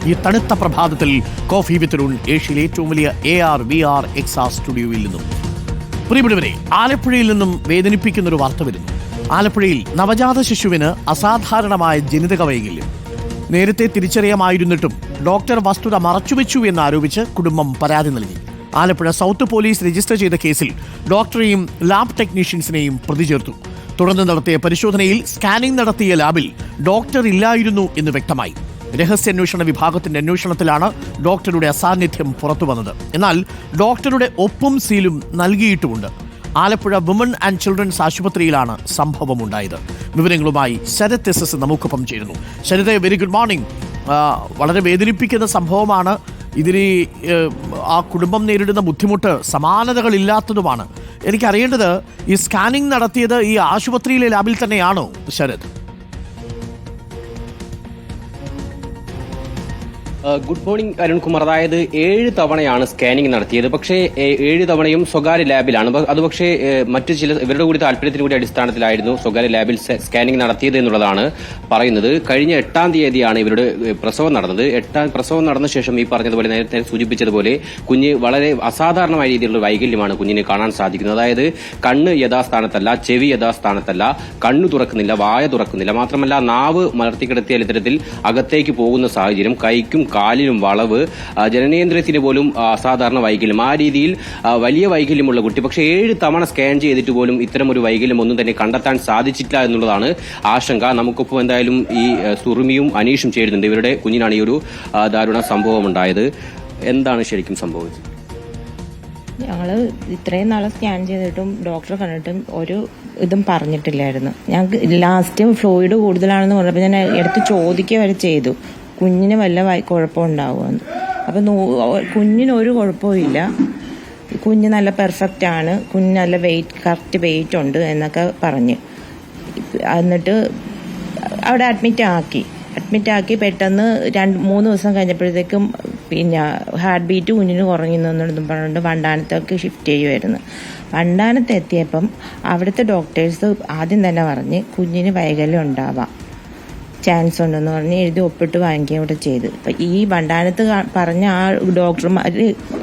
ഈ തണുത്ത പ്രഭാതത്തിൽ കോഫി വിത്ത് അരുൺ ഏഷ്യയിലെ ഏറ്റവും വലിയ AR VR XR സ്റ്റുഡിയോയിൽ നിന്നും. പ്രിയപ്പെട്ടവരെ, ആലപ്പുഴയിൽ നിന്നും വേദനിപ്പിക്കുന്നൊരു വാർത്ത വരുന്നു. ആലപ്പുഴയിൽ നവജാത ശിശുവിന് അസാധാരണമായ ജനിതക വൈകല്യം. നേരത്തെ തിരിച്ചറിയാമായിരുന്നിട്ടും ഡോക്ടർ വസ്തുത മറച്ചുവെച്ചു എന്നാരോപിച്ച് കുടുംബം പരാതി നൽകി. ആലപ്പുഴ സൗത്ത് പോലീസ് രജിസ്റ്റർ ചെയ്ത കേസിൽ ഡോക്ടറെയും ലാബ് ടെക്നീഷ്യൻസിനെയും പ്രതി ചേർത്തു. തുടർന്ന് നടത്തിയ പരിശോധനയിൽ സ്കാനിംഗ് നടത്തിയ ലാബിൽ ഡോക്ടർ ഇല്ലായിരുന്നു എന്ന് വ്യക്തമായി. രഹസ്യാന്വേഷണ വിഭാഗത്തിന്റെ അന്വേഷണത്തിലാണ് ഡോക്ടറുടെ അസാന്നിധ്യം പുറത്തുവന്നത്. എന്നാൽ ഡോക്ടറുടെ ഒപ്പും സീലും നൽകിയിട്ടുമുണ്ട്. ആലപ്പുഴ വുമൺ ആൻഡ് ചിൽഡ്രൻസ് ആശുപത്രിയിലാണ് സംഭവമുണ്ടായത്. വിവരങ്ങളുമായി ശരത് SS നമുക്കൊപ്പം ചേരുന്നു. Sarath, very good morning. വളരെ വേദനിപ്പിക്കുന്ന സംഭവമാണ്. ഇതിന് ആ കുടുംബം നേരിടുന്ന ബുദ്ധിമുട്ട് സമാനതകളില്ലാത്തതുമാണ്. എനിക്കറിയേണ്ടത്, ഈ സ്കാനിംഗ് നടത്തിയത് ഈ ആശുപത്രിയിലെ ലാബിൽ തന്നെയാണോ ശരത്? Good morning Arunkumar. അതായത് 7 തവണയാണ് സ്കാനിംഗ് നടത്തിയത്. പക്ഷേ 7 തവണയും സ്വകാര്യ ലാബിലാണ്. അത് പക്ഷേ മറ്റു ചില ഇവരുടെ കൂടി താല്പര്യത്തിന് കൂടി അടിസ്ഥാനത്തിലായിരുന്നു സ്വകാര്യ ലാബിൽ സ്കാനിംഗ് നടത്തിയത് എന്നുള്ളതാണ് പറയുന്നത്. കഴിഞ്ഞ 8-ാം തീയതിയാണ് ഇവരുടെ പ്രസവം നടന്നത്. പ്രസവം നടന്ന ശേഷം ഈ പറഞ്ഞതുപോലെ നേരത്തെ സൂചിപ്പിച്ചതുപോലെ കുഞ്ഞ് വളരെ അസാധാരണമായ രീതിയിലുള്ള വൈകല്യമാണ് കുഞ്ഞിനെ കാണാൻ സാധിക്കുന്നത്. അതായത് കണ്ണ് യഥാസ്ഥാനത്തല്ല, ചെവി യഥാസ്ഥാനത്തല്ല, കണ്ണു തുറക്കുന്നില്ല, വായ തുറക്കുന്നില്ല, മാത്രമല്ല നാവ് മലർത്തിക്കിടത്തിയ ഇത്തരത്തിൽ അകത്തേക്ക് പോകുന്ന സാഹചര്യം, കൈക്കും കാലിനും വളവ്, ജനനേന്ദ്രിയത്തിന് പോലും അസാധാരണ വൈകല്യം, ആ രീതിയിൽ വലിയ വൈകല്യമുള്ള കുട്ടി. പക്ഷേ 7 തവണ സ്കാൻ ചെയ്തിട്ട് പോലും ഇത്തരം ഒരു വൈകല്യം ഒന്നും തന്നെ കണ്ടെത്താൻ സാധിച്ചിട്ടില്ല എന്നുള്ളതാണ് ആശങ്ക. നമുക്കൊപ്പം എന്തായാലും ഈ സുറുമിയും അനീഷും ചേരുന്നുണ്ട്. ഇവരുടെ കുഞ്ഞിനാണ് ഈ ഒരു ദാരുണ സംഭവം ഉണ്ടായത്. എന്താണ് ശരിക്കും സംഭവിച്ചത്? ഞങ്ങള് ഇത്രയും നാളെ സ്കാൻ ചെയ്തിട്ടും ഡോക്ടറെ കണ്ടിട്ടും ഒരു ഇതും പറഞ്ഞിട്ടില്ലായിരുന്നു. ഞങ്ങൾക്ക് ലാസ്റ്റ് ഫ്ലൂയിഡ് കൂടുതലാണെന്ന് പറഞ്ഞപ്പോൾ ഞാൻ എടുത്ത് ചോദിക്കുക വരെ ചെയ്തു, കുഞ്ഞിന് വല്ല കുഴപ്പമുണ്ടാവുമെന്ന്. അപ്പം കുഞ്ഞിനൊരു കുഴപ്പമില്ല, കുഞ്ഞ് നല്ല പെർഫെക്റ്റ് ആണ്, കുഞ്ഞ് നല്ല കറക്റ്റ് വെയിറ്റ് ഉണ്ട് എന്നൊക്കെ പറഞ്ഞ് എന്നിട്ട് അവിടെ അഡ്മിറ്റ് ആക്കി പെട്ടെന്ന് 2-3 ദിവസം കഴിഞ്ഞപ്പോഴത്തേക്കും പിന്നെ ഹാർട്ട് ബീറ്റ് കുഞ്ഞിന് കുറഞ്ഞെന്നും പറഞ്ഞുകൊണ്ട് വണ്ടാനത്തേക്ക് ഷിഫ്റ്റ് ചെയ്യുമായിരുന്നു. വണ്ടാനത്ത് എത്തിയപ്പം അവിടുത്തെ ഡോക്ടേഴ്സ് ആദ്യം തന്നെ പറഞ്ഞ് കുഞ്ഞിന് വൈകല്യം ഉണ്ടാവാം, ചാൻസ് ഉണ്ടെന്ന് പറഞ്ഞ് എഴുതി ഒപ്പിട്ട് വാങ്ങിക്കുകയും ഇവിടെ ചെയ്ത്. അപ്പം ഈ വണ്ടാനത്ത് പറഞ്ഞ ആ ഡോക്ടർമാർ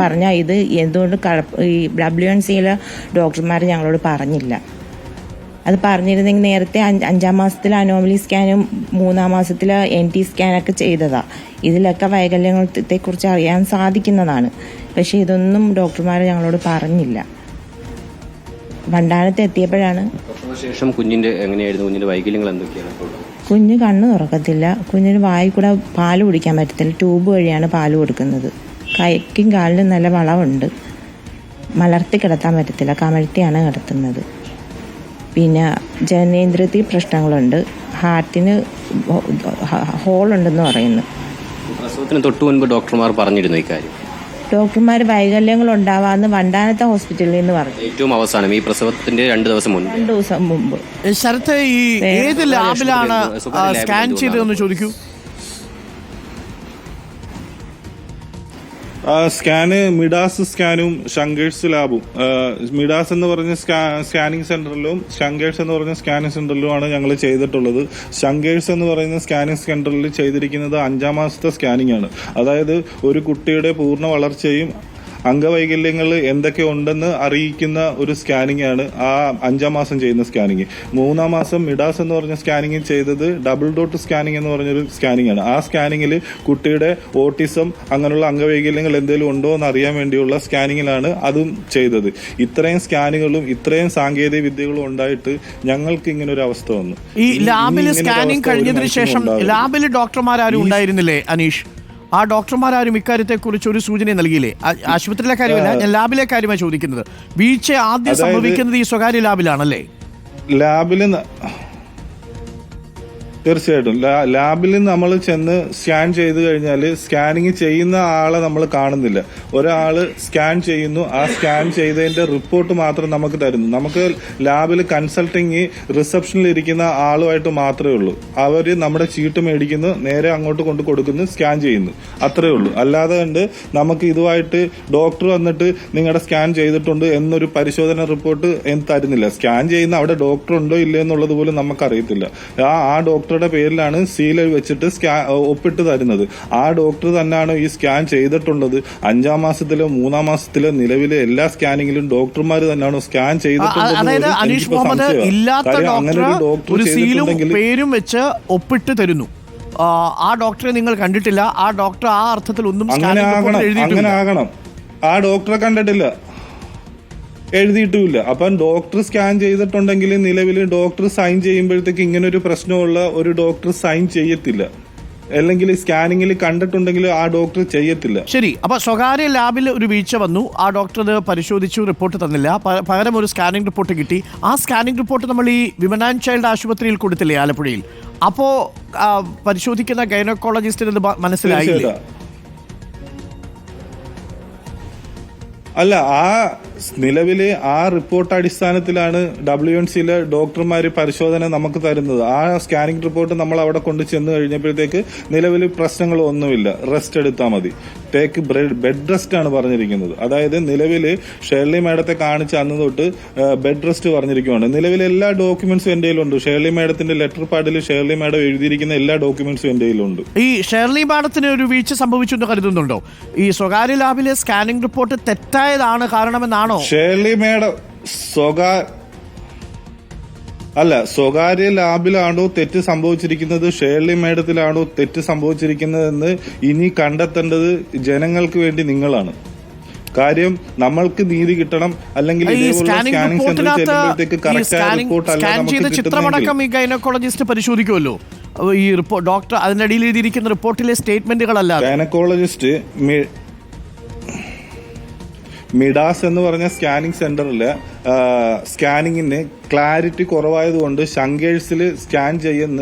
പറഞ്ഞ ഇത് എന്തുകൊണ്ട് ഈ WNCയിലെ ഡോക്ടർമാർ ഞങ്ങളോട് പറഞ്ഞില്ല. അത് പറഞ്ഞിരുന്നെങ്കിൽ നേരത്തെ 5-ാം മാസത്തിൽ അനോമലി സ്കാനും 3-ാം മാസത്തിൽ NT സ്കാനൊക്കെ ചെയ്തതാണ്. ഇതിലൊക്കെ വൈകല്യങ്ങളെക്കുറിച്ച് അറിയാൻ സാധിക്കുന്നതാണ്. പക്ഷെ ഇതൊന്നും ഡോക്ടർമാർ ഞങ്ങളോട് പറഞ്ഞില്ല. വണ്ടാനത്ത് എത്തിയപ്പോഴാണ്. ശേഷം കുഞ്ഞിന്റെ എങ്ങനെയായിരുന്നു? കുഞ്ഞിന്റെ വൈകല്യങ്ങൾ എന്തൊക്കെയാണ്? കുഞ്ഞ് കണ്ണ് തുറക്കത്തില്ല, കുഞ്ഞിന് വായിൽ കൂടെ പാല് കുടിക്കാൻ പറ്റത്തില്ല, ട്യൂബ് വഴിയാണ് പാല് കൊടുക്കുന്നത്. കൈക്കും കാലിനും നല്ല വളവുണ്ട്, മലർത്തി കിടത്താൻ പറ്റത്തില്ല, കമഴ്ത്തിയാണ് കിടത്തുന്നത്. പിന്നെ ജനനേന്ദ്രിയത്തിൽ പ്രശ്നങ്ങളുണ്ട്, ഹാർട്ടിന് ഹോളുണ്ടെന്ന് പറയുന്നു. പ്രസവത്തിന് തൊട്ടു മുൻപ് ഡോക്ടർമാർ പറഞ്ഞിരുന്നു ഇക്കാര്യം? ഡോക്ടർമാർ വൈകല്യങ്ങൾ ഉണ്ടാവാന്ന് വണ്ടാനത്തെ ഹോസ്പിറ്റലിൽ നിന്ന് പറഞ്ഞു. ഏറ്റവും അവസാനം ഈ പ്രസവത്തിന്റെ 2 ദിവസം മുമ്പ്. ശരത്ത്, ഈ ഏത് ലാബിലാണ് സ്കാൻ ചെയ്തതെന്ന് ചോദിക്കൂ. സ്കാന് മിഡാസ് സ്കാനും ഷങ്കേഴ്സ് ലാബും. മിഡാസ് എന്ന് പറഞ്ഞ സ്കാനിങ് സെന്ററിലും ഷങ്കേഴ്സ് എന്ന് പറഞ്ഞ സ്കാനിങ് സെന്ററിലുമാണ് ഞങ്ങൾ ചെയ്തിട്ടുള്ളത്. ഷങ്കേഴ്സ് എന്ന് പറയുന്ന സ്കാനിങ് സെന്ററിൽ ചെയ്തിരിക്കുന്നത് 5-ാം മാസത്തെ സ്കാനിങ് ആണ്. അതായത് ഒരു കുട്ടിയുടെ പൂർണ്ണ വളർച്ചയും അംഗവൈകല്യങ്ങൾ എന്തൊക്കെ ഉണ്ടെന്ന് അറിയിക്കുന്ന ഒരു സ്കാനിങ് ആണ് ആ 5-ാം മാസം ചെയ്യുന്ന സ്കാനിങ്. 3-ാം മാസം മിഡാസ് എന്ന് പറഞ്ഞ സ്കാനിങ് ചെയ്തത് ഡബിൾ ഡോട്ട് സ്കാനിങ് എന്ന് പറഞ്ഞൊരു സ്കാനിങ് ആണ്. ആ സ്കാനിങ്ങിൽ കുട്ടിയുടെ ഓട്ടിസം അങ്ങനെയുള്ള അംഗവൈകല്യങ്ങൾ എന്തെങ്കിലും ഉണ്ടോ എന്ന് അറിയാൻ വേണ്ടിയുള്ള സ്കാനിങ്ങിലാണ് അതും ചെയ്തത്. ഇത്രയും സ്കാനുകളും ഇത്രയും സാങ്കേതിക വിദ്യകളും ഉണ്ടായിട്ട് ഞങ്ങൾക്ക് ഇങ്ങനെ ഒരു അവസ്ഥ വന്നു. ഈ ലാബിൽ സ്കാനിങ് കഴിഞ്ഞതിന് ശേഷം ലാബിൽ ഡോക്ടർമാരും ഉണ്ടായിരുന്നില്ലേ അനീഷ്? ആ ഡോക്ടർമാരും ഇക്കാര്യത്തെ കുറിച്ച് ഒരു സൂചന നൽകിയില്ലേ? ആശുപത്രിയിലെ കാര്യമല്ല, ഞാൻ ലാബിലെ കാര്യമാണ് ചോദിക്കുന്നത്. വീഴ്ച ആദ്യം സംഭവിക്കുന്നത് ഈ സ്വകാര്യ ലാബിലാണല്ലേ? ലാബില് തീർച്ചയായിട്ടും ലാബിൽ നമ്മൾ ചെന്ന് സ്കാൻ ചെയ്ത് കഴിഞ്ഞാൽ സ്കാനിങ് ചെയ്യുന്ന ആളെ നമ്മൾ കാണുന്നില്ല. ഒരാള് സ്കാൻ ചെയ്യുന്നു, ആ സ്കാൻ ചെയ്തതിന്റെ റിപ്പോർട്ട് മാത്രം നമുക്ക് തരുന്നു. നമുക്ക് ലാബിൽ കൺസൾട്ടിങ് റിസപ്ഷനിൽ ഇരിക്കുന്ന ആളുമായിട്ട് മാത്രമേ ഉള്ളൂ. അവര് നമ്മുടെ ചീട്ട് മേടിക്കുന്നു, നേരെ അങ്ങോട്ട് കൊണ്ട് കൊടുക്കുന്നു, സ്കാൻ ചെയ്യുന്നു, അത്രേ ഉള്ളൂ. അല്ലാതെ കണ്ട് നമുക്ക് ഇതുമായിട്ട് ഡോക്ടർ വന്നിട്ട് നിങ്ങളുടെ സ്കാൻ ചെയ്തിട്ടുണ്ട് എന്നൊരു പരിശോധന റിപ്പോർട്ട് തരുന്നില്ല. സ്കാൻ ചെയ്യുന്ന അവിടെ ഡോക്ടർ ഉണ്ടോ ഇല്ലയോ എന്നുള്ളത് പോലും നമുക്കറിയത്തില്ല. ആ ഡോക്ടർ ഡോക്ടറുടെ പേരിലാണ് സീൽ വെച്ചിട്ട് ഒപ്പിട്ട് തരുന്നത്. ആ ഡോക്ടർ തന്നെയാണ് ഈ സ്കാൻ ചെയ്തിട്ടുള്ളത്. 5ാം മാസത്തിലോ 3ാം മാസത്തിലോ നിലവിലെ എല്ലാ സ്കാനിങ്ങിലും ഡോക്ടർമാർ തന്നെയാണോ സ്കാൻ ചെയ്തിട്ടുള്ളത്. അതായത് അനീഷ് മുഹമ്മദ് ഇല്ലാത്ത ഡോക്ടർ ഒരു സീലും പേരും വെച്ച് ഒപ്പിട്ട് തരുന്നു. ആ ഡോക്ടറെ നിങ്ങൾ കണ്ടിട്ടില്ല, ആ ഡോക്ടർ ആ അർത്ഥത്തിൽ ഒന്നും അങ്ങനെ ആകണം. ആ ഡോക്ടറെ കണ്ടിട്ടില്ല, എഴുതിയിട്ടുമില്ല. അപ്പം ഡോക്ടർ സ്കാൻ ചെയ്തിട്ടുണ്ടെങ്കിൽ നിലവിൽ ഡോക്ടർ സൈൻ ചെയ്യുമ്പോഴത്തേക്ക് ഇങ്ങനെ ഒരു പ്രശ്നമുള്ള ഒരു ഡോക്ടർ സൈൻ ചെയ്യത്തില്ല. അല്ലെങ്കിൽ സ്കാനിങ്ങിൽ കണ്ടിട്ടുണ്ടെങ്കിൽ ആ ഡോക്ടർ ചെയ്യത്തില്ല. ശരി, അപ്പൊ സ്വകാര്യ ലാബിൽ ഒരു വീഴ്ച വന്നു, ആ ഡോക്ടർ അത് പരിശോധിച്ചു, റിപ്പോർട്ട് തന്നില്ല, പകരം ഒരു സ്കാനിംഗ് റിപ്പോർട്ട് കിട്ടി. ആ സ്കാനിംഗ് റിപ്പോർട്ട് നമ്മൾ ഈ വിമൻ ആൻഡ് ചൈൽഡ് ആശുപത്രിയിൽ കൊടുത്തില്ലേ ആലപ്പുഴയിൽ? അപ്പോ പരിശോധിക്കുന്ന ഗൈനക്കോളജിസ്റ്റിന് ഇത് മനസ്സിലായില്ലേ? അല്ല, ആ നിലവിലെ ആ റിപ്പോർട്ട് അടിസ്ഥാനത്തിലാണ് WNCയിലെ ഡോക്ടർമാർ പരിശോധന നമുക്ക് തരുന്നത്. ആ സ്കാനിംഗ് റിപ്പോർട്ട് നമ്മൾ അവിടെ കൊണ്ട് ചെന്ന് കഴിഞ്ഞപ്പോഴത്തേക്ക് നിലവിൽ പ്രശ്നങ്ങളൊന്നുമില്ല, റെസ്റ്റ് എടുത്താൽ മതി, ടേക്ക് ബെഡ് റെസ്റ്റ് ആണ് പറഞ്ഞിരിക്കുന്നത്. അതായത് നിലവിൽ ഷേർലി മാഡത്തെ കാണിച്ച അന്ന് തൊട്ട് ബെഡ് റെസ്റ്റ് പറഞ്ഞിരിക്കുകയാണ്. നിലവിൽ എല്ലാ ഡോക്യുമെന്റ്സും എന്റെ കയ്യിലുണ്ട്. ഷേർലി മാഡത്തിന്റെ ലെറ്റർ പാഡിൽ ഷേർലി മാഡം എഴുതിയിരിക്കുന്ന എല്ലാ ഡോക്യുമെന്റ്സും എന്റെ കയ്യിലുണ്ട്. ഈ ഷേർലി മാഡത്തിന് ഒരു വീഴ്ച സംഭവിച്ചു എന്ന് കരുതുന്നുണ്ടോ? ഈ സ്വകാര്യ ലാബിലെ സ്കാനിംഗ് റിപ്പോർട്ട് തെറ്റായതാണ് കാരണമെന്നാണോ? ഷേർലി മാഡം സ്വകാര്യ ലാബിലാണോ തെറ്റ് സംഭവിച്ചിരിക്കുന്നത്, ഷേർലി മാഡത്തിലാണോ തെറ്റ് സംഭവിച്ചിരിക്കുന്നതെന്ന് ഇനി കണ്ടെത്തേണ്ടത് ജനങ്ങൾക്ക് വേണ്ടി നിങ്ങളാണ്. കാര്യം നമ്മൾക്ക് നീതി കിട്ടണം. അല്ലെങ്കിൽ ചിത്രമടക്കം ഈ ഗൈനക്കോളജിസ്റ്റ് പരിശോധിക്കുമല്ലോ ഈ റിപ്പോർട്ട്. ഡോക്ടർ അതിനിടയിൽ എഴുതിയിരിക്കുന്ന റിപ്പോർട്ടിലെ സ്റ്റേറ്റ്മെന്റുകളല്ല. ഗൈനക്കോളജിസ്റ്റ് മിഡാസ് എന്ന് പറഞ്ഞ സ്കാനിങ് സെന്ററിൽ സ്കാനിങ്ങിന് ക്ലാരിറ്റി കുറവായതുകൊണ്ട് ശങ്കേഴ്സിൽ സ്കാൻ ചെയ്യുന്ന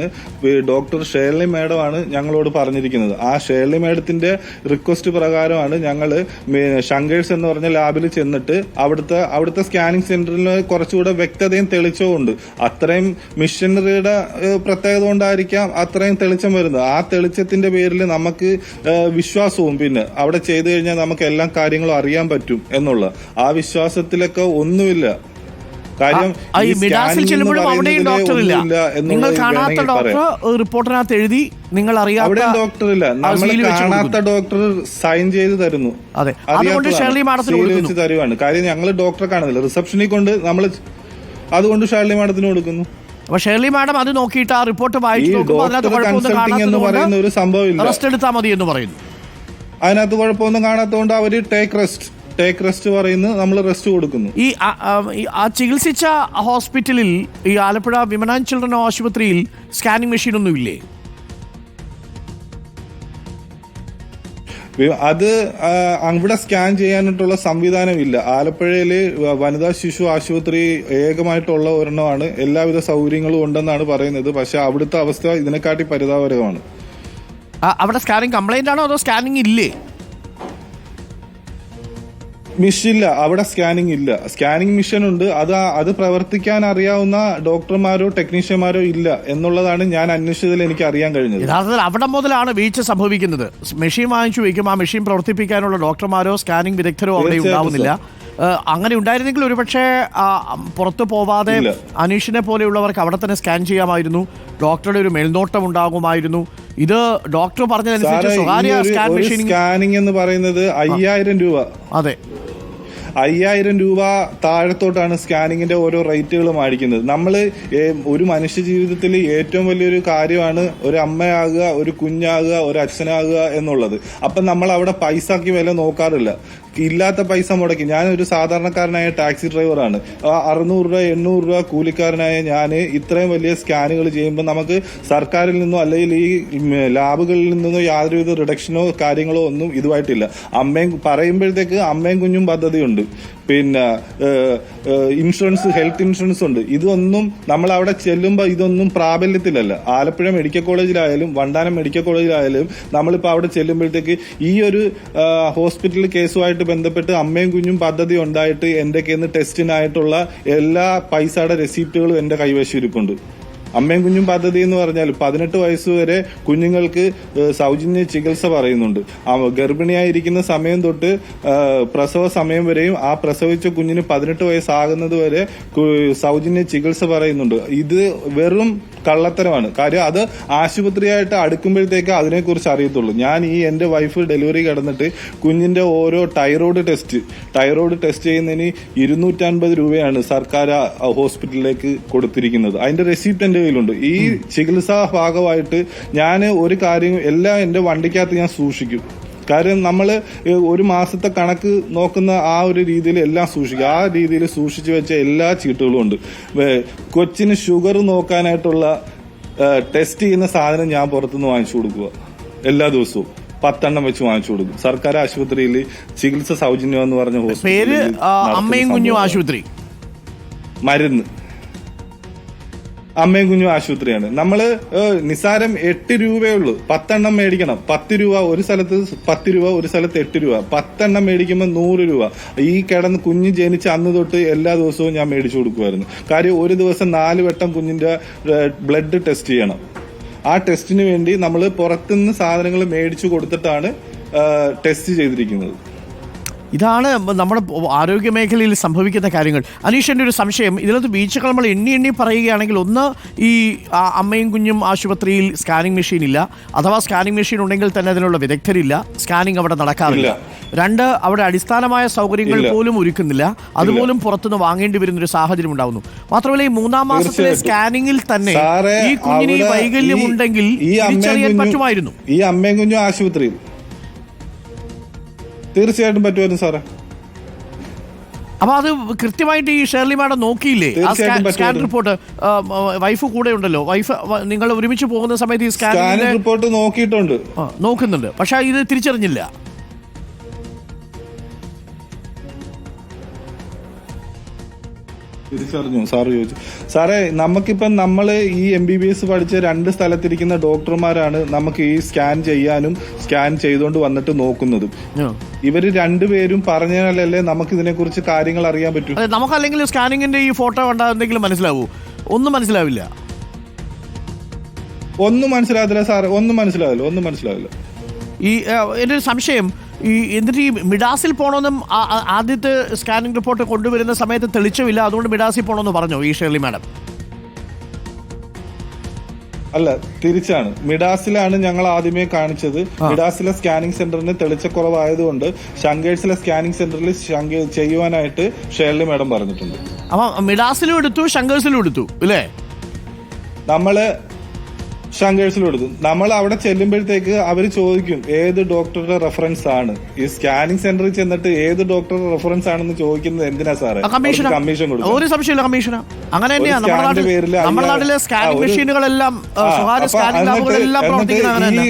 ഡോക്ടർ ഷേർലി മാഡമാണ് ഞങ്ങളോട് പറഞ്ഞിരിക്കുന്നത്. ആ ഷേർലി മാഡത്തിന്റെ റിക്വസ്റ്റ് പ്രകാരമാണ് ഞങ്ങൾ ശങ്കേഴ്സ് എന്ന് പറഞ്ഞ ലാബിൽ ചെന്നിട്ട് അവിടുത്തെ സ്കാനിങ് സെന്ററിന് കുറച്ചുകൂടെ വ്യക്തതയും തെളിച്ചമുണ്ട്. അത്രയും മിഷനറിയുടെ പ്രത്യേകത കൊണ്ടായിരിക്കാം അത്രയും തെളിച്ചം വരുന്നത്. ആ തെളിച്ചത്തിന്റെ പേരിൽ നമുക്ക് വിശ്വാസവും പിന്നെ അവിടെ ചെയ്തു കഴിഞ്ഞാൽ നമുക്ക് എല്ലാ കാര്യങ്ങളും അറിയാൻ പറ്റും എന്നുള്ള ആ വിശ്വാസത്തിലൊക്കെ ഒന്നുമില്ല. കാര്യം നിങ്ങൾ കാണാത്ത ഡോക്ടർ റിപ്പോർട്ടിനകത്ത് എഴുതി, നിങ്ങൾ അറിയാത്ത ഡോക്ടറില്ല, നമ്മൾ കാണാത്ത ഡോക്ടർ സൈൻ ചെയ്ത് തരുന്നു. അതെ, അതുകൊണ്ട് ഷേർലി മാഡത്തിന് തരുവാണ്. കാര്യം ഞങ്ങൾ ഡോക്ടറെ കാണുന്നില്ല, റിസപ്ഷനിൽ കൊണ്ട് നമ്മൾ അതുകൊണ്ട് ഷേർലി മാഡത്തിന് കൊടുക്കുന്നു. അപ്പൊ ഷേർലി മാഡം അത് നോക്കിയിട്ട് ആ റിപ്പോർട്ട് വായിച്ചു ഒരു സംഭവമില്ല, റെസ്റ്റ് എടുത്താൽ മതി എന്ന് പറയുന്നു. അതിനകത്ത് കുഴപ്പമൊന്നും കാണാത്തതുകൊണ്ട് അവര് ടേക്ക് റെസ്റ്റ് പറയുന്നു, നമ്മൾ റെസ്റ്റ് കൊടുക്കുന്നു. ഈ ആ ചികിത്സിച്ച ഹോസ്പിറ്റലിൽ, ഈ ആലപ്പുഴ വിമൻ ആൻഡ് ചിൽഡ്രൻ ആശുപത്രിയിൽ സ്കാനിംഗ് മെഷീൻ ഒന്നും ഇല്ലേ? അത് അവിടെ സ്കാൻ ചെയ്യാനായിട്ടുള്ള സംവിധാനമില്ല. ആലപ്പുഴയില് വനിതാ ശിശു ആശുപത്രി ഏകമായിട്ടുള്ള ഒരെണ്ണമാണ്, എല്ലാവിധ സൗകര്യങ്ങളും ഉണ്ടെന്നാണ് പറയുന്നത്. പക്ഷെ അവിടുത്തെ അവസ്ഥ ഇതിനെക്കാട്ടി പരിതാപകരമാണ്. അവിടെ സ്കാനിംഗ് കംപ്ലൈന്റ് ആണോ അതോ സ്കാനിംഗ് ഇല്ലേ? മിഷനില്ല, അവിടെ സ്കാനിംഗ് ഇല്ല. സ്കാനിംഗ് മിഷൻ ഉണ്ട്, അത് പ്രവർത്തിക്കാൻ അറിയാവുന്ന ഡോക്ടർമാരോ ടെക്നീഷ്യന്മാരോ ഇല്ല എന്നുള്ളതാണ് ഞാൻ അന്വേഷിച്ചതിൽ എനിക്ക് അറിയാൻ കഴിഞ്ഞത്. യഥാർത്ഥത്തിൽ അവിടെ മുതലാണ് വീഴ്ച സംഭവിക്കുന്നത്. മെഷീൻ വാങ്ങിച്ചു വയ്ക്കും, ആ മെഷീൻ പ്രവർത്തിപ്പിക്കാനുള്ള ഡോക്ടർമാരോ സ്കാനിംഗ് വിദഗ്ധരോ അവിടെ ഉണ്ടാവുന്നില്ല. അങ്ങനെ ഉണ്ടായിരുന്നെങ്കിൽ ഒരുപക്ഷെ പുറത്തു പോവാതെ അനീഷിനെ പോലെയുള്ളവർക്ക് അവിടെ തന്നെ സ്കാൻ ചെയ്യാമായിരുന്നു, ഡോക്ടറുടെ ഒരു മേൽനോട്ടം ഉണ്ടാകുമായിരുന്നു. ഇത് ഡോക്ടർ പറഞ്ഞതനുസരിച്ച് സ്വകാര്യ സ്കാൻ മെഷീൻ സ്കാനിംഗ് എന്ന് പറയുന്നത് 5000 രൂപ. അതെ, 5000 രൂപ താഴത്തോട്ടാണ് സ്കാനിങ്ങിന്റെ ഓരോ റേറ്റുകൾ മേടിക്കുന്നത്. നമ്മൾ ഒരു മനുഷ്യ ജീവിതത്തിൽ ഏറ്റവും വലിയൊരു കാര്യമാണ് ഒരു അമ്മയാകുക, ഒരു കുഞ്ഞാകുക, ഒരു അച്ഛനാകുക എന്നുള്ളത്. അപ്പം നമ്മൾ അവിടെ പൈസക്ക് വില നോക്കാറില്ല, ഇല്ലാത്ത പൈസ മുടക്കി. ഞാനൊരു സാധാരണക്കാരനായ ടാക്സി ഡ്രൈവറാണ്. 600 രൂപ 800 രൂപ കൂലിക്കാരനായ ഞാൻ ഇത്രയും വലിയ സ്കാനുകൾ ചെയ്യുമ്പോൾ നമുക്ക് സർക്കാരിൽ നിന്നോ അല്ലെങ്കിൽ ഈ ലാബുകളിൽ നിന്നോ യാതൊരുവിധ റിഡക്ഷനോ കാര്യങ്ങളോ ഒന്നും ഇതുമായിട്ടില്ല. അമ്മയും പറയുമ്പോഴത്തേക്ക് അമ്മയും കുഞ്ഞും പദ്ധതിയുണ്ട്, പിന്നെ ഇൻഷുറൻസ്, ഹെൽത്ത് ഇൻഷുറൻസ് ഉണ്ട്. ഇതൊന്നും നമ്മൾ അവിടെ ചെല്ലുമ്പോൾ ഇതൊന്നും പ്രാബല്യത്തിലല്ല. ആലപ്പുഴ മെഡിക്കൽ കോളേജിലായാലും വണ്ടാനം മെഡിക്കൽ കോളേജിലായാലും നമ്മളിപ്പോൾ അവിടെ ചെല്ലുമ്പോഴത്തേക്ക് ഈ ഒരു ഹോസ്പിറ്റൽ കേസുമായിട്ട് ബന്ധപ്പെട്ട് അമ്മയും കുഞ്ഞും പദ്ധതി ഉണ്ടായിട്ട് എന്റെ കയ്യിൽ നിന്ന് ടെസ്റ്റിനായിട്ടുള്ള എല്ലാ പൈസയുടെ റെസീപ്റ്റുകളും എന്റെ കൈവശം ഇരിപ്പുണ്ട്. അമ്മയും കുഞ്ഞും പദ്ധതി എന്ന് പറഞ്ഞാൽ 18 വയസ്സ് വരെ കുഞ്ഞുങ്ങൾക്ക് സൗജന്യ ചികിത്സ പറയുന്നുണ്ട്. ഗർഭിണിയായിരിക്കുന്ന സമയം തൊട്ട് പ്രസവ സമയം വരെയും ആ പ്രസവിച്ച കുഞ്ഞിന് 18 വയസ്സാകുന്നത് വരെ സൗജന്യ ചികിത്സ പറയുന്നുണ്ട്. ഇത് വെറും കള്ളത്തരമാണ്. കാര്യം അത് ആശുപത്രിയായിട്ട് അടുക്കുമ്പോഴത്തേക്ക് അതിനെക്കുറിച്ച് അറിയത്തുള്ളൂ. ഞാൻ എന്റെ വൈഫ് ഡെലിവറി കിടന്നിട്ട് കുഞ്ഞിന്റെ ഓരോ തൈറോയ്ഡ് ടെസ്റ്റ് ചെയ്യുന്നതിന് 250 രൂപയാണ് സർക്കാർ ഹോസ്പിറ്റലിലേക്ക് കൊടുത്തിരിക്കുന്നത്. അതിന്റെ റെസിപ്റ്റ് എന്റെ കയ്യിലുണ്ട്. ഈ ചികിത്സാ ഭാഗമായിട്ട് ഞാൻ ഒരു കാര്യം എല്ലാം എന്റെ വണ്ടിക്കകത്ത് ഞാൻ സൂക്ഷിക്കും. കാര്യം നമ്മൾ ഒരു മാസത്തെ കണക്ക് നോക്കുന്ന ആ ഒരു രീതിയിൽ എല്ലാം സൂക്ഷിക്കുക. ആ രീതിയിൽ സൂക്ഷിച്ചു വെച്ച എല്ലാ ചീട്ടുകളും ഉണ്ട്. കൊച്ചിന് ഷുഗർ നോക്കാനായിട്ടുള്ള ടെസ്റ്റ് ചെയ്യുന്ന സാധനം ഞാൻ പുറത്തുനിന്ന് വാങ്ങിച്ചു കൊടുക്കുക. എല്ലാ ദിവസവും 10 എണ്ണം വെച്ച് വാങ്ങിച്ചു കൊടുക്കും. സർക്കാർ ആശുപത്രിയിൽ ചികിത്സ സൗജന്യം എന്ന് പറഞ്ഞ പേര് അമ്മയും കുഞ്ഞും ആശുപത്രി, മരുന്ന് അമ്മയും കുഞ്ഞും ആശുപത്രിയാണ്. നമ്മള് നിസാരം 8 രൂപയേ ഉള്ളൂ. 10 എണ്ണം മേടിക്കണം. 10 രൂപ ഒരു സ്ഥലത്ത്, 10 രൂപ ഒരു സ്ഥലത്ത് 8 രൂപ. 10 എണ്ണം മേടിക്കുമ്പോൾ 100 രൂപ. ഈ കിടന്ന് കുഞ്ഞ് ജനിച്ച അന്ന് തൊട്ട് എല്ലാ ദിവസവും ഞാൻ മേടിച്ചു കൊടുക്കുമായിരുന്നു. കാര്യം ഒരു ദിവസം 4 വട്ടം കുഞ്ഞിന്റെ ബ്ലഡ് ടെസ്റ്റ് ചെയ്യണം. ആ ടെസ്റ്റിന് വേണ്ടി നമ്മൾ പുറത്തുനിന്ന് സാധനങ്ങൾ മേടിച്ചു കൊടുത്തിട്ടാണ് ടെസ്റ്റ് ചെയ്തിരിക്കുന്നത്. ഇതാണ് നമ്മുടെ ആരോഗ്യ മേഖലയിൽ സംഭവിക്കുന്ന കാര്യങ്ങൾ. അനീഷന്റെ ഒരു സംശയം, ഇതിനകത്ത് വീഴ്ചകൾ നമ്മൾ എണ്ണി പറയുകയാണെങ്കിൽ, ഒന്ന്, ഈ അമ്മയും കുഞ്ഞും ആശുപത്രിയിൽ സ്കാനിങ് മെഷീൻ ഇല്ല, അഥവാ സ്കാനിങ് മെഷീൻ ഉണ്ടെങ്കിൽ തന്നെ അതിനുള്ള വിദഗ്ധരില്ല, സ്കാനിങ് അവിടെ നടക്കാറില്ല. 2, അവിടെ അടിസ്ഥാനമായ സൗകര്യങ്ങൾ പോലും ഒരുക്കുന്നില്ല, അതുപോലും പുറത്തുനിന്ന് വാങ്ങേണ്ടി വരുന്ന ഒരു സാഹചര്യം ഉണ്ടാവുന്നു. മാത്രമല്ല ഈ 3-ാം മാസത്തിലെ സ്കാനിങ്ങിൽ തന്നെ ഈ കുഞ്ഞിന് ഈ വൈകല്യം ഉണ്ടെങ്കിൽ തിരിച്ചറിയാൻ പറ്റുമായിരുന്നു. ഈ അമ്മയും കുഞ്ഞും ആശുപത്രിയിൽ തീർച്ചയായിട്ടും പറ്റുമായിരുന്നു സാറേ. അപ്പൊ അത് കൃത്യമായിട്ട് ഈ ഷേർലി മാഡം നോക്കിയില്ലേ? സ്കാൻ റിപ്പോർട്ട് വൈഫ് കൂടെ ഉണ്ടല്ലോ, വൈഫ് നിങ്ങൾ ഒരുമിച്ച് പോകുന്ന സമയത്ത് ഈ സ്കാൻ റിപ്പോർട്ട് നോക്കുന്നുണ്ട്, പക്ഷെ ഇത് തിരിച്ചറിഞ്ഞില്ല. തിരിച്ചറിഞ്ഞു. സാറ് ചോദിച്ചു. സാറേ, നമുക്കിപ്പം നമ്മള് ഈ MBBS പഠിച്ച 2 സ്ഥലത്തിരിക്കുന്ന ഡോക്ടർമാരാണ് നമുക്ക് ഈ സ്കാൻ ചെയ്യാനും സ്കാൻ ചെയ്തുകൊണ്ട് വന്നിട്ട് നോക്കുന്നതും. ഇവര് 2 പേരും പറഞ്ഞാലല്ലേ നമുക്ക് ഇതിനെ കുറിച്ച് കാര്യങ്ങൾ അറിയാൻ പറ്റും. നമുക്കല്ലെങ്കിൽ സ്കാനിങ്ങിന്റെ ഈ ഫോട്ടോ കണ്ടാൽ എന്തെങ്കിലും മനസ്സിലാവൂ? ഒന്നും മനസ്സിലാവില്ല. ഒന്നും മനസ്സിലാവില്ല സാറേ, ഒന്നും മനസ്സിലാവില്ല. ഈ എൻ്റെ ഒരു സംശയം, എന്നിട്ട് ഈ മിഡാസിൽ പോകണമെന്നും ആദ്യത്തെ സ്കാനിംഗ് റിപ്പോർട്ട് കൊണ്ടുവരുന്ന സമയത്ത് തെളിച്ചമില്ല, അതുകൊണ്ട് മിഡാസിൽ പോകണമെന്ന് പറഞ്ഞോ ഈ ഷേർലി മാഡം? അല്ല, തിരിച്ചാണ്. മിഡാസിലാണ് ഞങ്ങൾ ആദ്യമേ കാണിച്ചത്. മിഡാസിലെ സ്കാനിംഗ് സെന്ററിന് തെളിച്ചക്കുറവായതുകൊണ്ട് ശങ്കേഴ്സിലെ സ്കാനിംഗ് സെന്ററിൽ ചെയ്യുവാനായിട്ട് ഷേർലി മാഡം പറഞ്ഞിട്ടുണ്ട്. അപ്പൊ മിഡാസിലും എടുത്തു, ശങ്കേഴ്സിലും എടുത്തു അല്ലേ? നമ്മള് ശങ്കേഴ്സിലും എടുത്തു. നമ്മൾ അവിടെ ചെല്ലുമ്പോഴത്തേക്ക് അവർ ചോദിക്കും ഏത് ഡോക്ടറുടെ റെഫറൻസ് ആണ്. ഈ സ്കാനിംഗ് സെന്ററിൽ ചെന്നിട്ട് ഏത് ഡോക്ടറുടെ റെഫറൻസ് ആണെന്ന് ചോദിക്കുന്നത് എന്തിനാ സാറേ? കമ്മീഷൻ കൊടുക്കും. ഒരു സംശയമില്ല, കമ്മീഷനാ. അങ്ങനെ തന്നെയാണ് നമ്മുടെ നാട്ടിലെ സ്കാനിംഗ് മെഷീനുകളെല്ലാം, സ്വകാര്യ സ്കാനിംഗ് ലാബുകളെല്ലാം പ്രവർത്തിക്കുന്നത് അങ്ങനെ തന്നെ.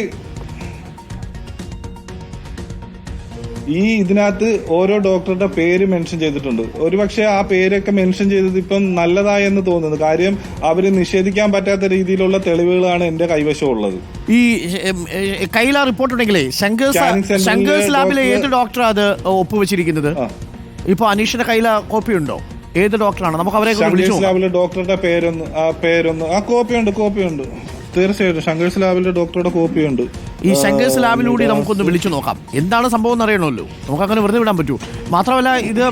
ഈ ഇതിനകത്ത് ഓരോ ഡോക്ടറുടെ പേര് മെൻഷൻ ചെയ്തിട്ടുണ്ട്. ഒരുപക്ഷെ ആ പേരൊക്കെ മെൻഷൻ ചെയ്തത് ഇപ്പം നല്ലതായെന്ന് തോന്നുന്നു. കാര്യം അവര് നിഷേധിക്കാൻ പറ്റാത്ത രീതിയിലുള്ള തെളിവുകളാണ് എന്റെ കൈവശം ഉള്ളത്. ഈ കയ്യിലാ റിപ്പോർട്ട് ഉണ്ടെങ്കിലേ ശങ്കേഴ്സ് ലാബിലെ ഏത് ഡോക്ടർ അത് ഒപ്പുവെച്ചിരിക്കുന്നത്? ഇപ്പൊ അനീഷിന്റെ കയ്യിലെ കോപ്പി ഉണ്ടോ? ഏത് ഡോക്ടറാണ്? നമുക്ക് അവരെ ശങ്കേഴ്സ് ലാബിലെ ഡോക്ടറുടെ പേരൊന്ന് കോപ്പിയുണ്ട്. തീർച്ചയായിട്ടും ശങ്കേഴ്സ് ലാബിലെ ഡോക്ടറുടെ കോപ്പിയുണ്ട്. ഈ ശങ്കേഴ്സ് ലാബിലൂടെ നമുക്കൊന്ന് വിളിച്ചു നോക്കാം, എന്താണ് സംഭവം എന്ന് അറിയണമല്ലോ. നമുക്ക് അങ്ങനെ വെറുതെ വിടാൻ പറ്റൂ. മാത്രമല്ല, ഇത്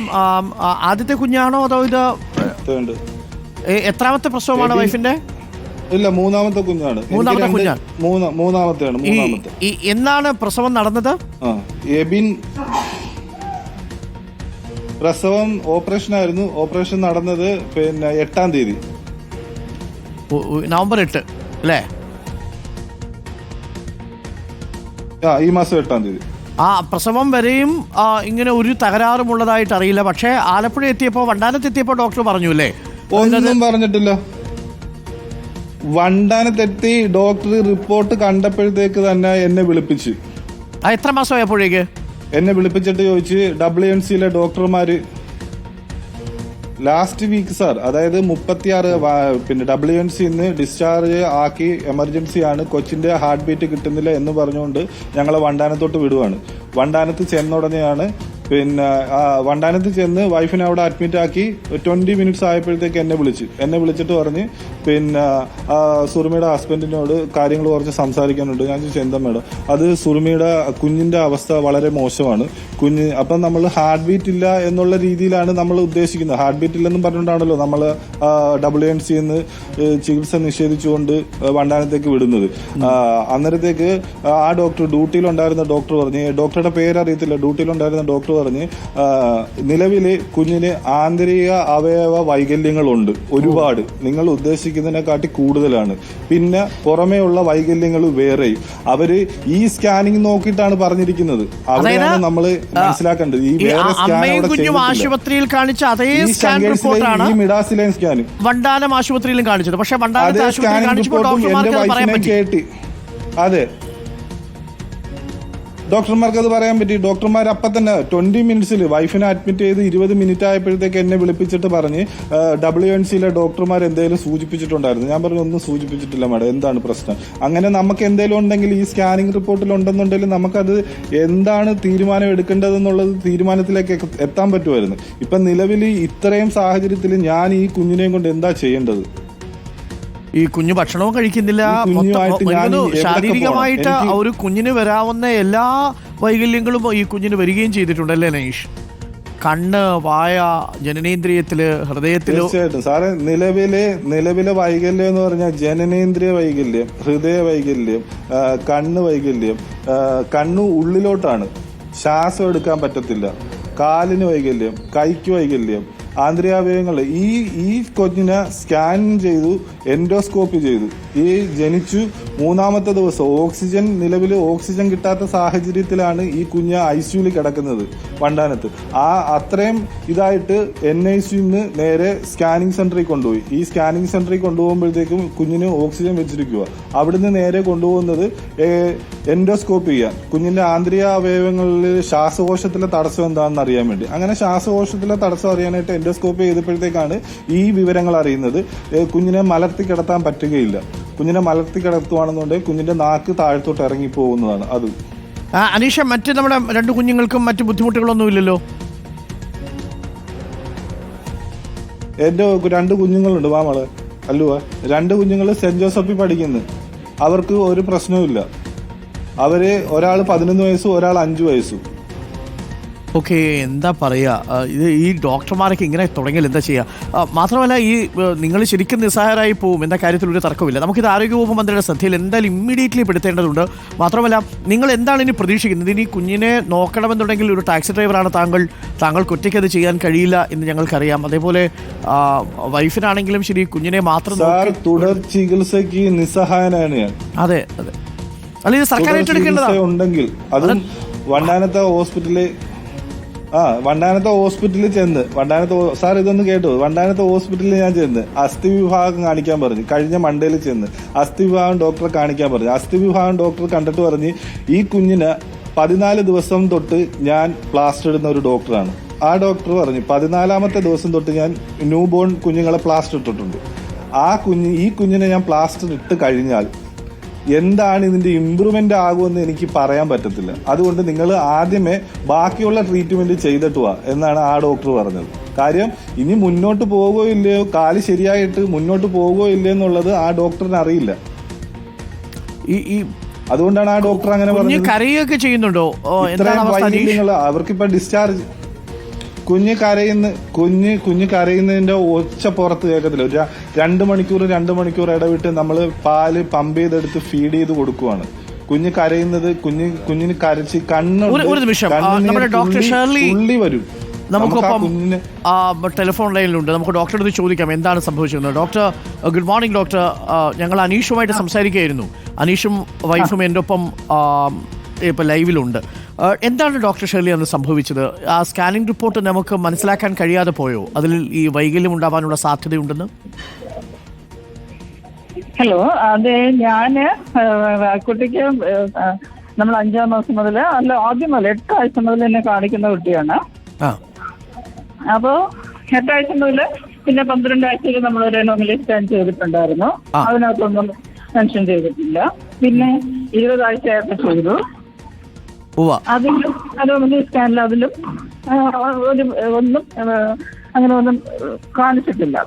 ആദ്യത്തെ കുഞ്ഞാണോ അതോ ഇത് എത്രാമത്തെ പ്രസവമാണ് വൈഫിന്റെ? ഇല്ല, 3-ാമത്തെ കുഞ്ഞാണ്. മൂന്നാമത്തെയാണ്. എന്നാണ് പ്രസവം നടന്നത്? എബിൻ പ്രസവം ഓപ്പറേഷൻ ആയിരുന്നു. ഓപ്പറേഷൻ നടന്നത് 8-ാം തീയതി, നവംബർ 8 അല്ലേ? ഈ മാസം 8-ാം തീയതി. ആ പ്രസവം വരെയും ഇങ്ങനെ ഒരു തകരാറുമുള്ളതായിട്ട് അറിയില്ല. പക്ഷേ ആലപ്പുഴ എത്തിയപ്പോ, വണ്ടാനത്തെത്തിയപ്പോ ഡോക്ടർ പറഞ്ഞു അല്ലേ? ഒന്നും പറഞ്ഞിട്ടില്ല. വണ്ടാനത്തെത്തി ഡോക്ടർ റിപ്പോർട്ട് കണ്ടപ്പോഴത്തേക്ക് തന്നെ എന്നെ വിളിപ്പിച്ച്. എത്ര മാസമായപ്പോഴേക്ക് എന്നെ വിളിപ്പിച്ചിട്ട് ചോദിച്ച് WNCയിലെ ഡോക്ടർമാര് ലാസ്റ്റ് വീക്ക് സാർ, അതായത് 36 WNCന്ന് ഡിസ്ചാർജ് ആക്കി, എമർജൻസി ആണ്, കൊച്ചിന്റെ ഹാർട്ട് ബീറ്റ് കിട്ടുന്നില്ല എന്ന് പറഞ്ഞുകൊണ്ട് ഞങ്ങളെ വണ്ടാനത്തോട്ട് വിടുവാണ്. വണ്ടാനത്ത് ചെന്നുടനെയാണ് പിന്നെ വണ്ടാനത്ത് ചെന്ന് വൈഫിനെ അവിടെ അഡ്മിറ്റ് ആക്കി 20 മിനിറ്റ്സ് ആയപ്പോഴത്തേക്ക് എന്നെ വിളിച്ചിട്ട് പറഞ്ഞ് പിന്നെ സുറുമിയുടെ ഹസ്ബൻഡിനോട് കാര്യങ്ങൾ കുറച്ച് സംസാരിക്കാനുണ്ട്. ഞാൻ ചോദിച്ചു എന്താ മേഡം? അത് സുറുമിയുടെ കുഞ്ഞിന്റെ അവസ്ഥ വളരെ മോശമാണ്. അപ്പം നമ്മൾ ഹാർട്ട് ബീറ്റ് ഇല്ല എന്നുള്ള രീതിയിലാണ് നമ്മൾ ഉദ്ദേശിക്കുന്നത്. ഹാർട്ട് ബീറ്റ് ഇല്ലെന്നും പറഞ്ഞുകൊണ്ടാണല്ലോ നമ്മൾ WNC എന്ന് ചികിത്സ നിഷേധിച്ചുകൊണ്ട് വണ്ടാനത്തേക്ക് വിടുന്നത്. അന്നേരത്തേക്ക് ആ ഡോക്ടർ ഡ്യൂട്ടിയിലുണ്ടായിരുന്ന ഡോക്ടർ പറഞ്ഞ്, ഡോക്ടറുടെ പേരറിയത്തില്ല, ഡ്യൂട്ടിയിലുണ്ടായിരുന്ന ഡോക്ടർ പറഞ്ഞ് നിലവില് കുഞ്ഞിന് ആന്തരിക അവയവ വൈകല്യങ്ങളുണ്ട് ഒരുപാട്, നിങ്ങൾ ഉദ്ദേശിക്കുന്നതിനെക്കാട്ടി കൂടുതലാണ്. പിന്നെ പുറമേ ഉള്ള വൈകല്യങ്ങൾ വേറെയും. അവര് ഈ സ്കാനിങ് നോക്കിയിട്ടാണ് പറഞ്ഞിരിക്കുന്നത്. അവിടെയാണ് നമ്മൾ മനസ്സിലാക്കേണ്ടത്. ഈ വേറെ സ്കാൻ ആശുപത്രിയിൽ കാണിച്ച അതേ സ്കാൻ റിപ്പോർട്ടാണ് ഈ മിഡാസിലൈൻ സ്കാനും വണ്ടാനം ആശുപത്രിയിലും കാണിച്ചത്. പക്ഷെ അതേ സ്കാനിങ് റിപ്പോർട്ടും എന്റെ വൈഫിനെ കേട്ടി. അതെ, ഡോക്ടർമാർക്ക് അത് പറയാൻ പറ്റി. ഡോക്ടർമാർ അപ്പം തന്നെ 20 മിനിറ്റ്സിൽ വൈഫിനെ അഡ്മിറ്റ് ചെയ്ത് 20 മിനിറ്റ് ആയപ്പോഴത്തേക്ക് എന്നെ വിളിപ്പിച്ചിട്ട് പറഞ്ഞ് WNCയിലെ ഡോക്ടർമാർ എന്തെങ്കിലും സൂചിപ്പിച്ചിട്ടുണ്ടായിരുന്നു. ഞാൻ പറഞ്ഞു ഒന്നും സൂചിപ്പിച്ചിട്ടില്ല മാഡം, എന്താണ് പ്രശ്നം? അങ്ങനെ നമുക്ക് എന്തെങ്കിലും ഉണ്ടെങ്കിൽ ഈ സ്കാനിങ് റിപ്പോർട്ടിൽ ഉണ്ടെന്നുണ്ടെങ്കിൽ നമുക്കത് എന്താണ് തീരുമാനം എടുക്കേണ്ടതെന്നുള്ളത് തീരുമാനത്തിലേക്ക് എത്താൻ പറ്റുമായിരുന്നു. ഇപ്പം നിലവിൽ ഇത്രയും സാഹചര്യത്തിൽ ഞാൻ ഈ കുഞ്ഞിനെയും കൊണ്ട് എന്താ ചെയ്യേണ്ടത്? ഈ കുഞ്ഞു ഭക്ഷണവും കഴിക്കുന്നില്ല. ശാരീരികമായിട്ട് ഒരു കുഞ്ഞിന് വരാവുന്ന എല്ലാ വൈകല്യങ്ങളും ഈ കുഞ്ഞിന് വരികയും ചെയ്തിട്ടുണ്ടല്ലേ നൈഷ്? കണ്ണ്, വായ, ജനനേന്ദ്രിയത്തില്, ഹൃദയത്തില്. തീർച്ചയായിട്ടും സാറേ, നിലവിലെ വൈകല്യം എന്ന് പറഞ്ഞാൽ ജനനേന്ദ്രിയ വൈകല്യം, ഹൃദയ വൈകല്യം, കണ്ണ് വൈകല്യം, കണ്ണു ഉള്ളിലോട്ടാണ്, ശ്വാസം എടുക്കാൻ പറ്റത്തില്ല, കാലിന് വൈകല്യം, കൈക്ക് വൈകല്യം, ആന്തരികാവയവങ്ങൾ. ഈ കൊച്ചിനെ സ്കാൻ ചെയ്തു, എൻഡോസ്കോപ്പി ചെയ്തു. ഈ ജനിച്ചു 3-ാമത്തെ ദിവസം നിലവിൽ ഓക്സിജൻ കിട്ടാത്ത സാഹചര്യത്തിലാണ് ഈ കുഞ്ഞ് ICUവിൽ കിടക്കുന്നത് വണ്ടാനത്ത്. അത്രയും ഇതായിട്ട് NICUന്ന് നേരെ സ്കാനിങ് സെന്ററിൽ കൊണ്ടുപോയി. ഈ സ്കാനിങ് സെന്ററിൽ കൊണ്ടുപോകുമ്പോഴത്തേക്കും കുഞ്ഞിന് ഓക്സിജൻ വെച്ചിരിക്കുക. അവിടുന്ന് നേരെ കൊണ്ടുപോകുന്നത് എൻഡോസ്കോപ്പി ചെയ്യാൻ, കുഞ്ഞിന്റെ ആന്തരിക അവയവങ്ങളിൽ ശ്വാസകോശത്തിലെ തടസ്സം എന്താണെന്ന് അറിയാൻ വേണ്ടി. അങ്ങനെ ശ്വാസകോശത്തിലെ തടസ്സം അറിയാനായിട്ട് എൻഡോസ്കോപ്പി ചെയ്തപ്പോഴത്തേക്കാണ് ഈ വിവരങ്ങൾ അറിയുന്നത്. കുഞ്ഞിനെ മലർത്തി കിടത്താൻ പറ്റുകയില്ല. കുഞ്ഞിനെ മലർത്തി കിടത്തുവാണെന്നുണ്ടെങ്കിൽ കുഞ്ഞിന്റെ നാക്ക് താഴത്തോട്ട് ഇറങ്ങി പോകുന്നതാണ്. അത് അനീഷ, മറ്റ് നമ്മുടെ 2 കുഞ്ഞുങ്ങൾക്കും മറ്റു ബുദ്ധിമുട്ടുകളൊന്നും ഇല്ലല്ലോ? എന്റെ 2 കുഞ്ഞുങ്ങളുണ്ട് മാമള് അല്ലുവ. 2 കുഞ്ഞുങ്ങൾ സെന്റ് ജോസഫിൽ പഠിക്കുന്നു. അവർക്ക് ഒരു പ്രശ്നവുമില്ല. ഒരാൾ 11 വയസ്സും ഒരാൾ 5 വയസ്സും. ഓക്കെ, എന്താ പറയുക, ഇത് ഈ ഡോക്ടർമാരൊക്കെ ഇങ്ങനെ തുടങ്ങിയാൽ എന്താ ചെയ്യുക? മാത്രമല്ല, ഈ നിങ്ങൾ ശരിക്കും നിസ്സഹായരായി പോകും എന്ന കാര്യത്തിൽ ഒരു തർക്കമില്ല. നമുക്കിത് ആരോഗ്യവകുപ്പ് മന്ത്രിയുടെ ശ്രദ്ധയിൽ എന്തായാലും ഇമ്മീഡിയറ്റ്ലി പെടുത്തേണ്ടതുണ്ട്. മാത്രമല്ല, നിങ്ങൾ എന്താണ് ഇനി പ്രതീക്ഷിക്കുന്നത്? ഇനി കുഞ്ഞിനെ നോക്കണമെന്നുണ്ടെങ്കിൽ ഒരു ടാക്സി ഡ്രൈവറാണ് താങ്കൾക്ക് ഒറ്റയ്ക്ക് അത് ചെയ്യാൻ കഴിയില്ല എന്ന് ഞങ്ങൾക്കറിയാം. അതേപോലെ വൈഫിനാണെങ്കിലും ശരി, കുഞ്ഞിനെ മാത്രം തുടർ ചികിത്സയ്ക്ക് നിസ്സഹായനാണ് ഞാൻ. അതെ, അല്ല, ഇത് സർക്കാർ ഏറ്റെടുക്കേണ്ടതാണ്. ഉണ്ടെങ്കിൽ അതും വണ്ടാനത്തെ ഹോസ്പിറ്റലിൽ ചെന്ന് സാർ ഇതൊന്ന് കേട്ടോ, വണ്ടാനത്തെ ഹോസ്പിറ്റലിൽ ഞാൻ ചെന്ന് അസ്ഥി വിഭാഗം കാണിക്കാൻ പറഞ്ഞു. കഴിഞ്ഞ മണ്ടയിൽ ചെന്ന് അസ്ഥി വിഭാഗം ഡോക്ടറെ കാണിക്കാൻ പറഞ്ഞു. അസ്ഥി വിഭാഗം ഡോക്ടർ കണ്ടിട്ട് പറഞ്ഞ് ഈ കുഞ്ഞിന് 14 ദിവസം തൊട്ട് ഞാൻ പ്ലാസ്റ്റർ ഇടുന്ന ഒരു ഡോക്ടറാണ്. ആ ഡോക്ടർ പറഞ്ഞു 14-ാമത്തെ ദിവസം തൊട്ട് ഞാൻ ന്യൂ ബോൺ കുഞ്ഞുങ്ങളെ പ്ലാസ്റ്റർ ഇട്ടിട്ടുണ്ട്. ഈ കുഞ്ഞിനെ ഞാൻ പ്ലാസ്റ്റർ ഇട്ട് കഴിഞ്ഞാൽ എന്താണ് ഇതിന്റെ ഇമ്പ്രൂവ്മെന്റ് ആകുമെന്ന് എനിക്ക് പറയാൻ പറ്റത്തില്ല. അതുകൊണ്ട് നിങ്ങൾ ആദ്യമേ ബാക്കിയുള്ള ട്രീറ്റ്മെന്റ് ചെയ്തിട്ട് വാ എന്നാണ് ആ ഡോക്ടർ പറഞ്ഞത്. കാര്യം ഇനി മുന്നോട്ട് പോകുകയോ ഇല്ലയോ, കാല് ശരിയായിട്ട് മുന്നോട്ട് പോകുകയോ ഇല്ലയോ എന്നുള്ളത് ആ ഡോക്ടറിന് അറിയില്ല. അതുകൊണ്ടാണ് ആ ഡോക്ടർ അങ്ങനെ പറഞ്ഞത്. കരയൊക്കെ ചെയ്യുന്നുണ്ടോ? അവർക്കിപ്പോ ഡിസ്ചാർജ് കുഞ്ഞ് കരയുന്നതിന്റെ ഒച്ച പുറത്ത് കേൾക്കത്തില്ല. 2 മണിക്കൂർ ഇടവിട്ട് നമ്മൾ പാല് പമ്പ് ചെയ്തെടുത്ത് ഫീഡ് ചെയ്ത് കൊടുക്കുവാണ്. കുഞ്ഞ് കരയുന്നത്, കുഞ്ഞിന് കരച്ച് ഉള്ളി വരും. നമുക്കൊപ്പം ടെലിഫോൺ ലൈനിലുണ്ട്. നമുക്ക് ഡോക്ടറോട് ചോദിക്കാം എന്താണ് സംഭവിച്ചത്. Doctor, good morning doctor. ഞങ്ങൾ അനീഷുമായിട്ട് സംസാരിക്കുകയായിരുന്നു. അനീഷും വൈഫും എൻ്റെ ഒപ്പം ഇപ്പം ലൈവിലുണ്ട്. എന്താണ് ഡോക്ടർ ഷെർലി അന്ന് സംഭവിച്ചത്? ആ സ്കാനിംഗ് റിപ്പോർട്ട് നമുക്ക് മനസ്സിലാക്കാൻ കഴിയാതെ പോയോ? അതിൽ ഈ വൈകല്യം ഉണ്ടാവാനുള്ള സാധ്യതയുണ്ടെന്ന്? ഹലോ, അതെ, ഞാന് കുട്ടിക്ക് നമ്മൾ 5-ാം മാസം മുതൽ ആദ്യം മുതൽ 8 ആഴ്ച മുതൽ എന്നെ കാണിക്കുന്ന കുട്ടിയാണ്. അപ്പോ 8 ആഴ്ച മുതൽ പിന്നെ 12 ആഴ്ചയിൽ നമ്മളൊരു നോർമലി സ്കാൻ ചെയ്തിട്ടുണ്ടായിരുന്നു. അതിനകത്തൊന്നും മെൻഷൻ ചെയ്തിട്ടില്ല. പിന്നെ 20 ആഴ്ചയായപ്പോൾ ചെയ്തു. അതിലും അനോമലി സ്കാനിൽ അതിലും ഒന്നും അങ്ങനെ ഒന്നും കാണിച്ചിട്ടില്ല.